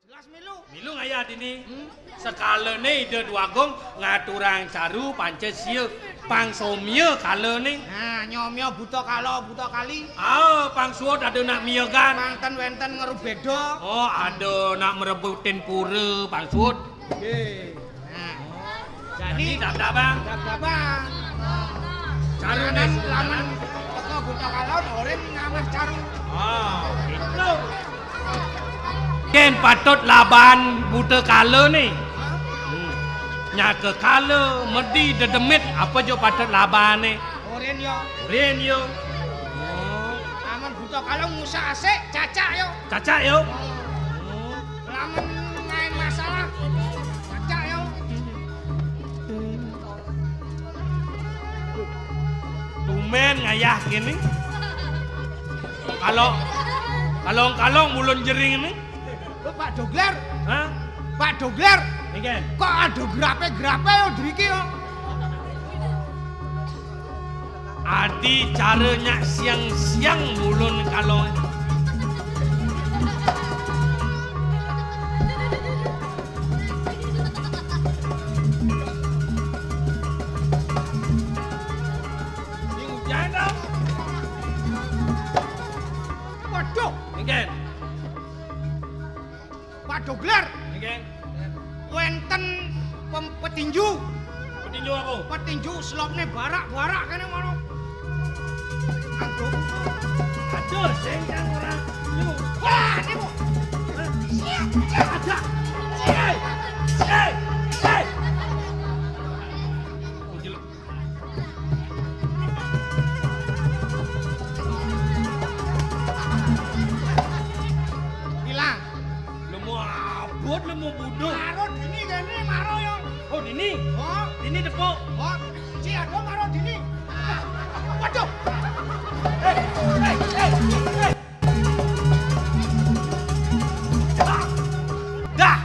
Jelas milu. Milu ngaya dini. Sekalane ide duagung ngaturang caru pancesio pangsomia kalane. Nah, nyomyo buta kalo buta kali. Pang suwot ada nak miyogan. Manten wenten ngerubedo. Oh, ada nak merebutin pura pang suwot. Nggih. Nah. Jadi dak bang. Dak bang. Carune laman teko buta kalo oren ngawas caru. Gitu. Ken patut laban buta kala ni. Nyaka kala medi dedemit apa jo patut laban ni. Oren yo. Ren yo. Laman buta kalo musa asik cacak yo. Cacak yo. Laman main masalah cacak yo. Tumen ngayah gini. Kalong mulun jering ini. Pak Dogler. Hah? Pak Dogler. Nggih. Kok ada grape-grape yo driki yo. Adi caranya siang-siang mulun kalong. Ini hujan dong. Waduh, Nggih. Pak Dogler. Nggih. Wenten petinju. Petinju aku. Petinju slopne barak-barak kene ngono. Aduh, sing kang ora nyu. Wah, niku. Ada. Hey. Hilang. Lemu abot, lemu buduk. Maro dini kene maro yo. Oh, dini. Oh, Dini tepuk. oh. Si ado maro dini. Waduh. Hey. Dah.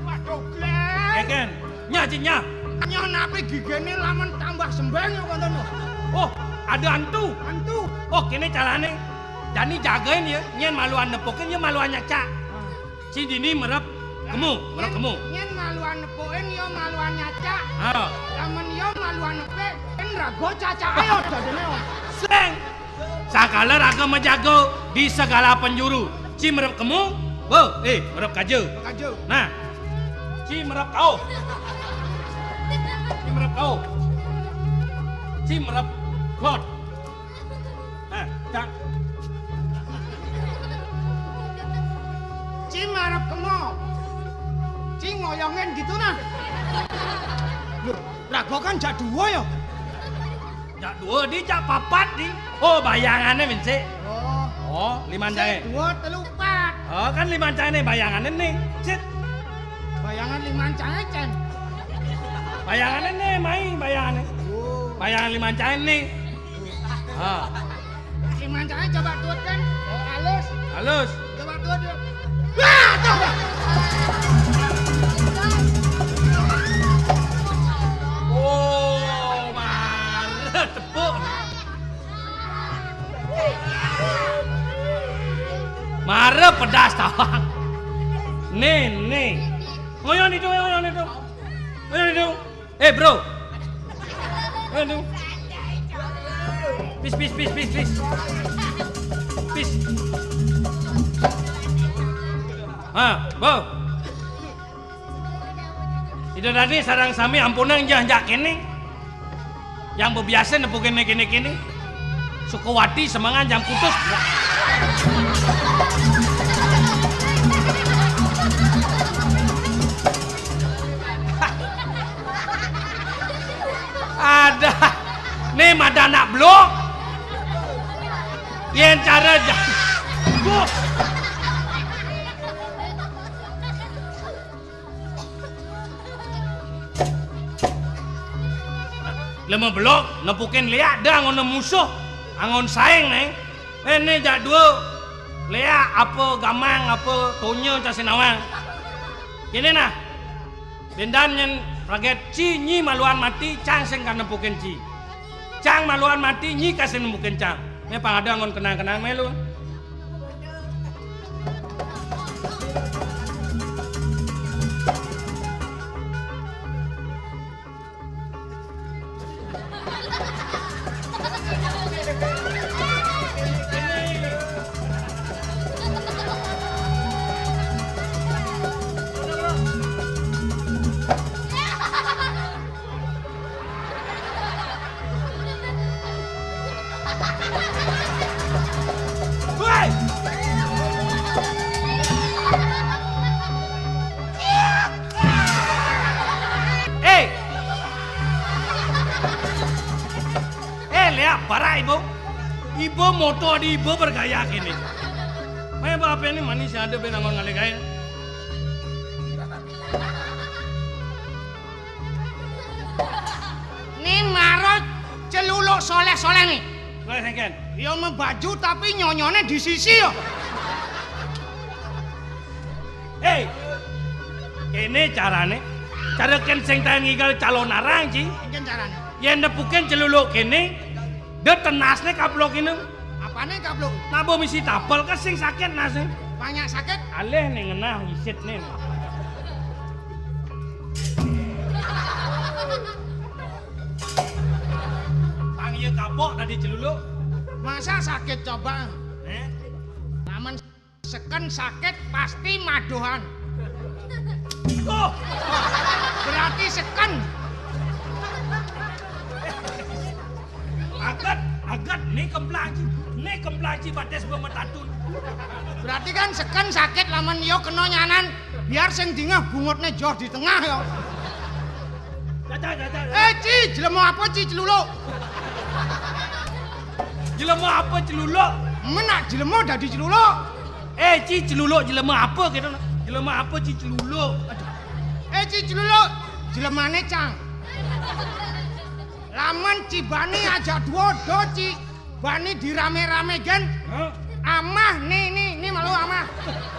Pak Dogler. Eken. Nya cinya. Nyo nape gigene lamun tambah sembeng yo konten. Oh, ada hantu. Hantu. Oh, kene carane. Dani jagain ya, nyen maluan nepokin ya maluan nyacak. Si dini merep kemu. Nyen maluan nepokin yo maluan nyacak. Lamun yo maluan nepek kan rago cacak ayo dadene. Seng. Sakala raga menjago di segala penjuru. Si merep kemu, merep kaje. Kajo. Nah, si merep kau. Si merep klot. Nah, tak. Ci marep kemo. Ci ngoyongin gitu nah. Loh, rago kan jak dua ya. Jak dua di jak papat di. Oh, bayangannya mince. Oh, liman jahe. Dua telu pat. Oh, kan liman jahe nih bayangannya nih. Cit. Bayangan liman cahe cen. Bayangannya nih, main bayangannya. Bayangan liman jahe nih. Liman cahe coba tuut kan. Halus. Halus. Coba tuut yuk. Wah, coba. Oh, marah tepuk. Marah pedas tawang. Nih. Ngoyon itu. Bro. Aduh. Peace. Bau. Itu tadi sarang sami ampunan jak kene. Yang berbiasa nepukin kene. Sukawati semangan jam putus. Ada. Nih mada anak blok. Yang cara jago. Lama blok nepukin liat dah angon musuh. Angon saing nih. Ini jak dua. Liat apa gamang apa tonyo casinawang. Ini nah. Bendan yang raget ci nyi maluan mati cang sing kan nepukin ci. Cang maluan mati nyi kasih nepukin cang. Ini pangada angon kenang-kenang melu. Woi. Lihat para ibu. Ibu moto di ibu bergaya gini. Maya apa ini manis ada benangon ngale gaya. Ini marot celuluk soleh-soleh nih. Soleh sengken. Dia membaju tapi nyonyone di sisi yo. Ini carane. Cara ken sing tayang ngigal calon narang ci. Ini carane. Yen nepuken celuluk kene. Dia tenasnya kaplok ini. Apane kaplok? Nabo misi tapel kan sing sakit nasnya. Banyak sakit? Aleh nih ngenah ngisit nih. Panggil kapok tadi celuluk. Masa sakit coba? Laman seken sakit pasti madohan. Oh, berarti seken. Agat nih kemplaci bates bemetatun. Berarti kan seken sakit laman yo kena nyanan biar sing dingah bungutnya jauh di tengah yo. Caca. Ci, jelemu apa Ci celuluk? Jelemu apa celuluk? Menak jelemu dadi celuluk. Ci celuluk jelemu apa gitu? Jelemu apa Ci celuluk? Ci celuluk, jelemane cang. Laman Ci Bani aja dua do Ci Bani dirame-rame gen. Amah nih malu amah.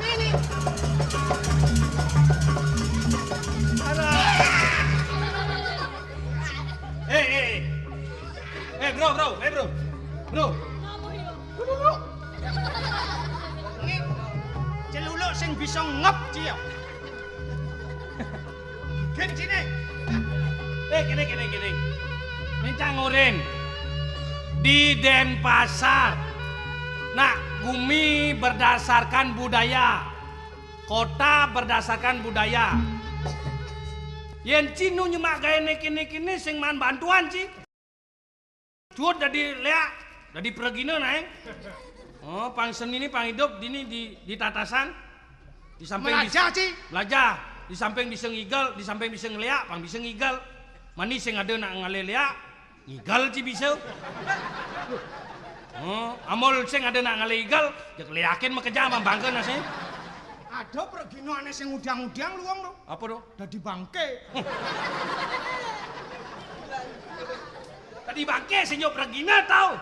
Nih. Bro. Celuluk. Ini celuluk sing bisa ngep Ci ya. Gen sini. Gini. Mencang ngoren di Denpasar. Nah, bumi berdasarkan budaya, kota berdasarkan budaya. Yen cinu nyemak gaya kini sing man bantuan ci. Cuat dari lea, dari pergina naik. Oh, pang seni ini pang hidup dini di tatasan. Di samping belajar ci. Belajar. Di samping bisa ngigal, di samping bisa ngelea, pang bisa ngigal. Manis sing ada nak ngalelea, ngigal ci bisa. Oh, amol sing ada nak ngalegal, jak leakin mah kerja mah bangke nase. Ada pergino aneh sing udang-udang luang lo. Apa do? Dadi bangke. Tadi bangke sing yo pergina tau.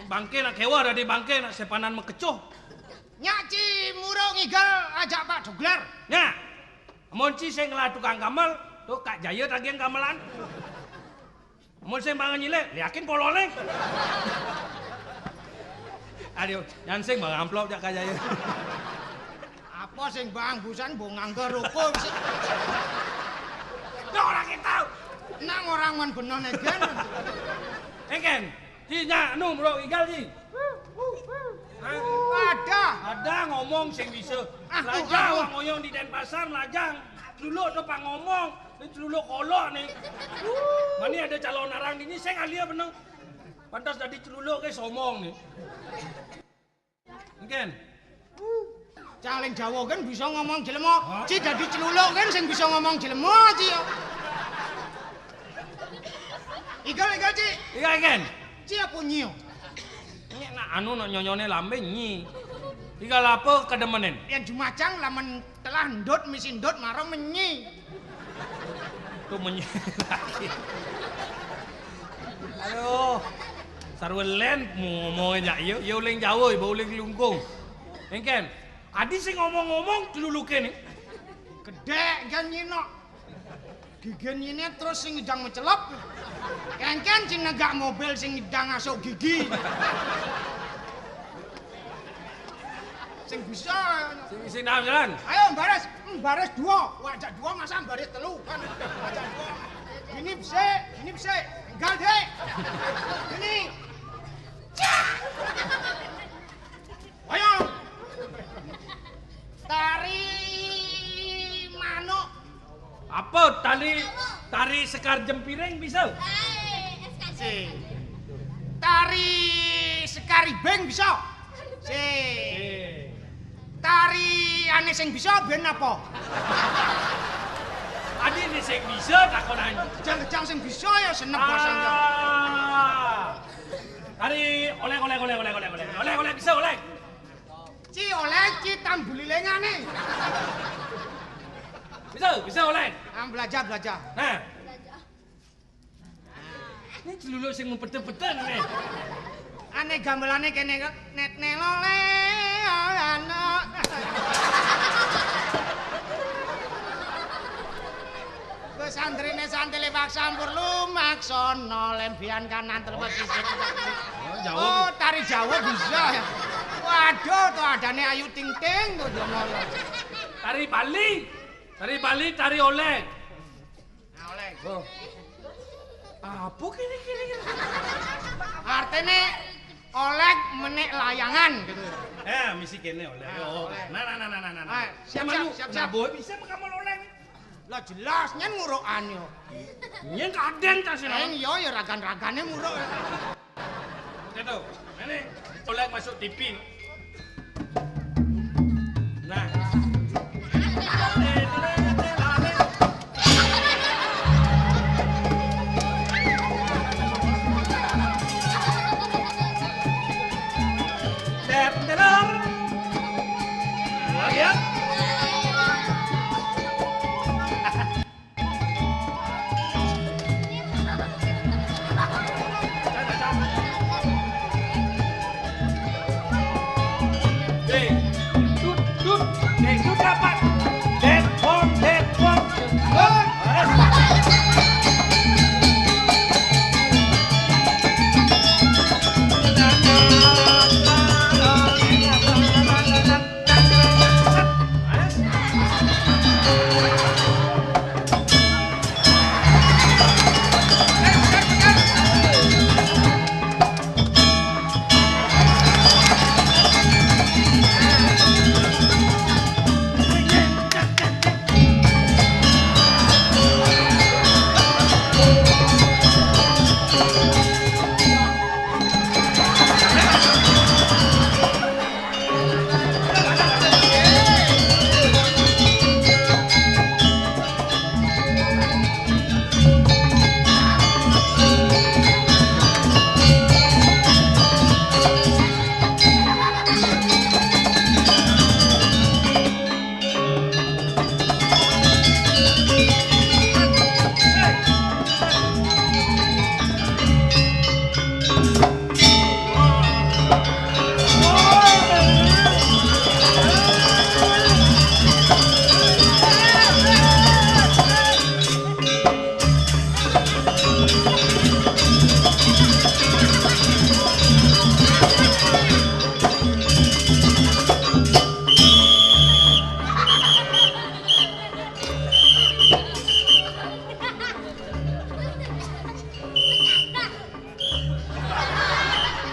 Bangke nak kewa dadi bangke nak sepanan mekecuh. Nyak Ci muro ngigal ajak Pak Doglar. Nya. Amon ci sing ngelah tukang gamal, tuh Kak Jaya tadi yang gamelan. Amon sing bangun nyile, yakin pololeng. Aduh, yang sing bang amplop jak Kak Jaya. Apa sing bang busan mbok nganggo ruko sih. Ora orang tahu. Nang orang man benon egen. Eken, ci nya anu bro igal ci. Ada ngomong sing bisa. Lajang wong ngoyong di Denpasar lajang. Celuluk tuh pang ngomong, ini celuluk kolok nih. Mani ada calon arang ini saya ngalia bener. Pantas dari celuluk ke somong nih. Mungkin. Caling Jawa kan bisa ngomong jelemo. Ci dadi celuluk kan sing bisa ngomong jelemo Ci yo. Igal Ci. Igal kan. Ci apa nyiyo? Ini nak anu nak nyonyone lambe nyi. Igal apa kedemenen? Yang Jumacang laman telah ndut misi ndut maro menyi. Tuh menyi lagi. Aduh. Sarwelen ngomongnya ya yo uling Jawa ibu uling lungkung. Engken. Adi sing ngomong-ngomong celuluke nih. Gedek kan nyinok. Gigen nyine terus sing ngidang mencelop. Engken sing negak mobil sing ngidang asuk gigi. Sing bisa sing jalan. Ayo baris dua. Wajak dua masa baris telu kan. Wajak dua. Ini bisa. Enggak deh. Ini. Ayo. Tari manuk. Apa tari sekar jempiring bisa? Tari beng bisa. Tari ane sing bisa ben apa? Adi ini sing bisa takonan. Kejang-kejang sing bisa ya senep bahasa Jawa. Tari oleh bisa oleh. Ci oleh ci tambulilengane. Bisa oleh. Belajar. Nah. Ini celuluk sing mempeten-peten nih. Ane gamelane kene net nelole ana. Santrine santile Pak Sampur lumaksana lembian kanan terpet isih. Oh, tari Jawa bisa ya. Waduh, to adane Ayu Ting Ting to jono. Tari Bali, tari oleh. Nah, oleh. Oh. Apa kene? Artine oleh menek layangan gitu. Misi kene oleh. Oh. Nah. Siap. Nah, boy bisa kamu oleh. Lah jelas nyen ngurukan yo. Nyen kaden ta sih. Yo ya ragan-ragane nguruk. Itu. Ini oleh masuk TV. Nah. Lihat.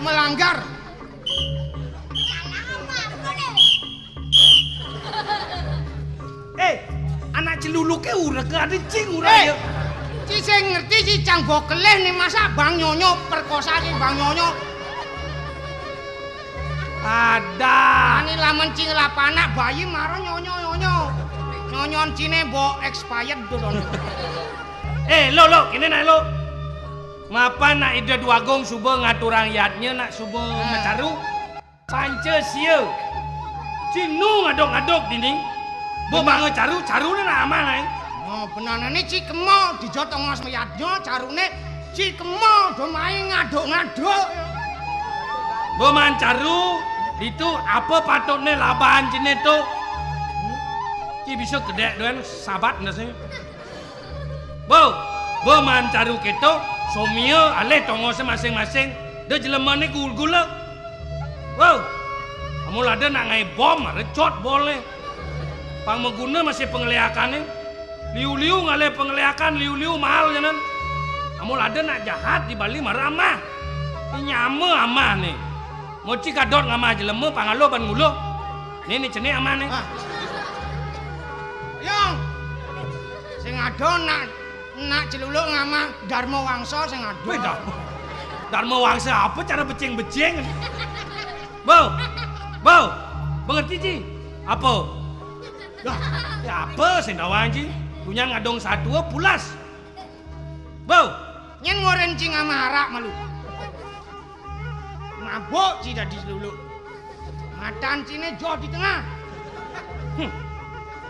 Melanggar. Anak celuluke urek ada cing urek. Ci sing ngerti ci cang bokeleh nih masa Bang Nyonyo perkosa ki Bang Nyonyo. Ada. Ani lamun cing lapanak bayi maro nyonyo. Nyonyon cine bo expired doon. Lo, kini nak lo. Mapa nak ida dua gong subuh ngaturang yatnya nak subuh mecaru. Panca siu. Cinu ngadok dinding. Bo bangun caru nak aman ay. Oh benanane ci kemo dijotongos yatnya carune ci kemo do main ngadok. Bo man caru itu apa patutnya labahan cine tu. Ki bisa gede doan sahabat nasi. Bo man caru keto. Somia aleh tongos masing-masing de jelemane gul-gula. Wow. Kamu lada nak ngai bom recot boleh. Pang mengguna masih pengeliakannya. Liu-liu ngale pengeliakan liu-liu mahal janan. Kamu lada nak jahat di Bali marama. Nyame amah nih. Moci kadot ngamah jelema pangalo ban ngulo. Nih cene amah nih. Yang sing ado nak celuluk ngamah Darmo Wangsa sing ado. Darmo Wangsa apa cara beceng-beceng? Bau. Mengerti Ci? Apa? Lah, ya apa sendawan Ci? Punya ngadong satu pulas. Bau. Nyen ngoren cing ama harak malu. Mabuk Ci dadi dulu. Matan cine jo di tengah.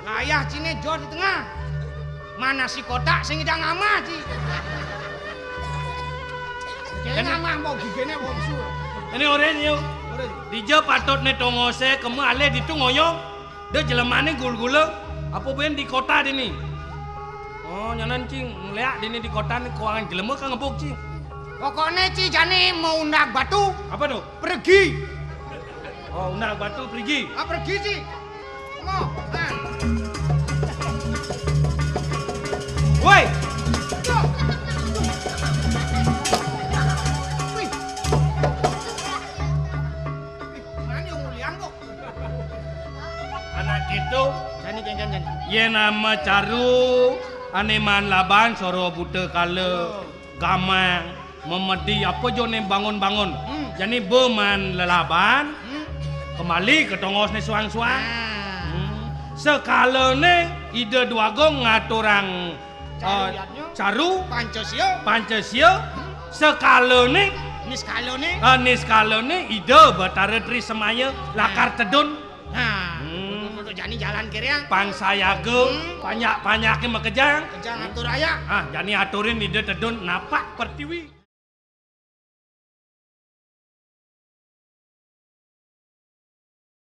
Layah cine jo di tengah. Mana si kotak sing idang ama Ci. Kene ama mau gigene wong sur. Ini oren yo. Dija patut ne tongose kemu ale ditu ngoyong. De jelemane gul-gule. Apa ben di kota dini? Oh, nyanan cing ngeliat dini di kota ni keuangan jelema kan ngebuk cing. Pokoknya Ci jane mau undak batu. Apa tuh? Pergi. Oh, undak batu pergi. Ah pergi Ci. Mau. Woi. Anak itu Jani. ye nama Caru aneman laban soro buta kala gamang memedi apa jo ne bangun-bangun. Jadi beman lelaban kembali ke tongos ne suang-suang. Sekala ne ide dua gong ngaturang Caru Pancasila sekala ne niskala ne ide batara tri semaya lakar tedun. Jani jalan kiri ya. Pangsayage banyak-banyakin makejang. Kejang atur ayak. Jani aturin ide tedun napak pertiwi.